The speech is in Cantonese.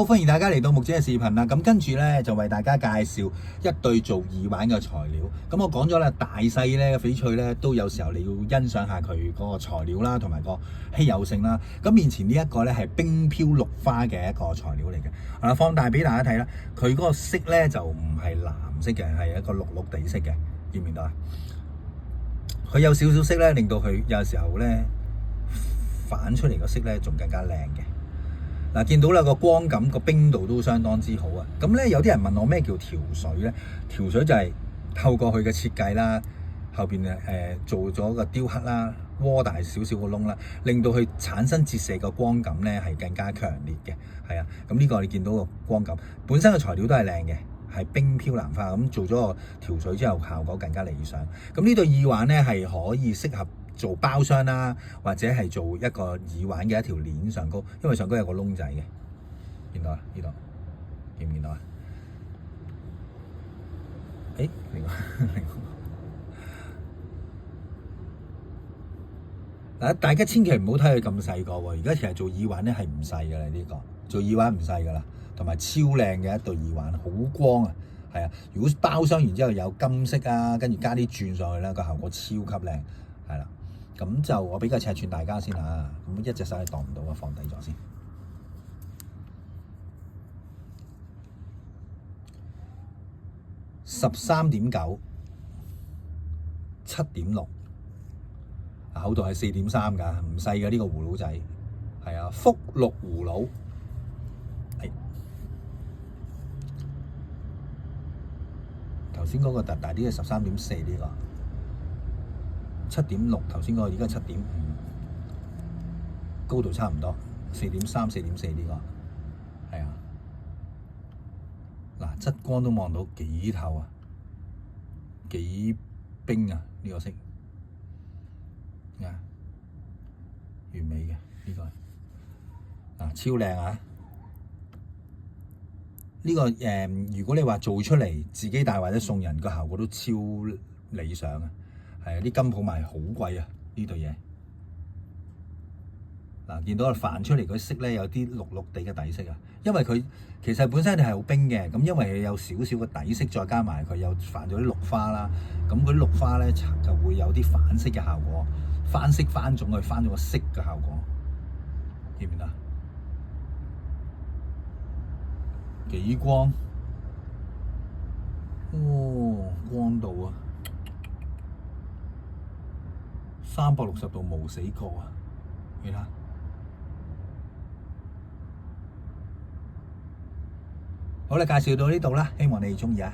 好，歡迎大家嚟到木姐嘅視頻啦。咁跟住咧就為大家介紹一對做耳環嘅材料。咁我講咗啦，大細咧翡翠咧都有時候你要欣賞下佢嗰個材料啦，同埋個稀有性啦。咁面前呢一個咧係冰飄綠花嘅一個材料嚟嘅。放大俾大家睇啦，佢嗰個色咧就唔係藍色嘅，係一個綠綠地色嘅，見唔見到啊？佢有少少色咧，令到佢有時候咧反出嚟個色咧仲更加靚嘅。嗱，見到啦個光感個冰度都相當之好啊！咁咧有啲人問我咩叫調水咧？調水就係透過佢嘅設計啦，後邊做咗個雕刻啦，窩大少少個窿啦，令到佢產生折射個光感咧係更加強烈嘅。係啊，咁呢個你見到個光感本身嘅材料都係靚嘅，係冰飄蘭花咁做咗個調水之後，效果更加理想。咁呢對耳環咧係可以適合做包廂啦，或者係做一個耳環嘅一條鏈上高，因為上高有個窿仔嘅，見到啊？呢度見唔見到啊？嗱，大家千祈唔好睇佢咁細個喎。而家其實做耳環咧係唔細㗎啦，呢個做耳環唔細㗎啦，同埋超靚嘅一對耳環，好光啊，係啊！如果包廂完之後有金色啊，跟住加啲鑽上去咧，個效果超級靚，係啦。咁就我俾個尺寸大家先嚇，咁一隻手係擋唔到啊，放低咗先。13.9、7.6，厚度係4.3㗎，唔細嘅呢個葫蘆仔，係啊，福祿葫蘆，係頭先嗰個大啲嘅13.4呢個。7.6頭先嗰個，而家7.5，高度差唔多，4.3、4.4呢個，係啊，嗱，側光都望到幾透啊，幾冰啊呢個色，啊，完美嘅呢個，嗱，超靚啊！呢個如果你話做出嚟自己戴或者送人，個效果都超理想啊！係啊，啲金鋪賣好貴啊！呢對嘢嗱，見到啊，泛出嚟嗰色咧有啲綠綠地嘅底色啊，因為佢其實本身係好冰嘅，咁因為佢有少少嘅底色，再加埋佢又泛咗啲綠花啦，咁嗰啲綠花咧就會有啲反色嘅效果，翻色翻種去翻咗個色嘅效果，見唔見啊？幾光哦，光度啊！360度無死角啊！你睇，好啦，介紹到呢度啦，希望你哋鍾意啊！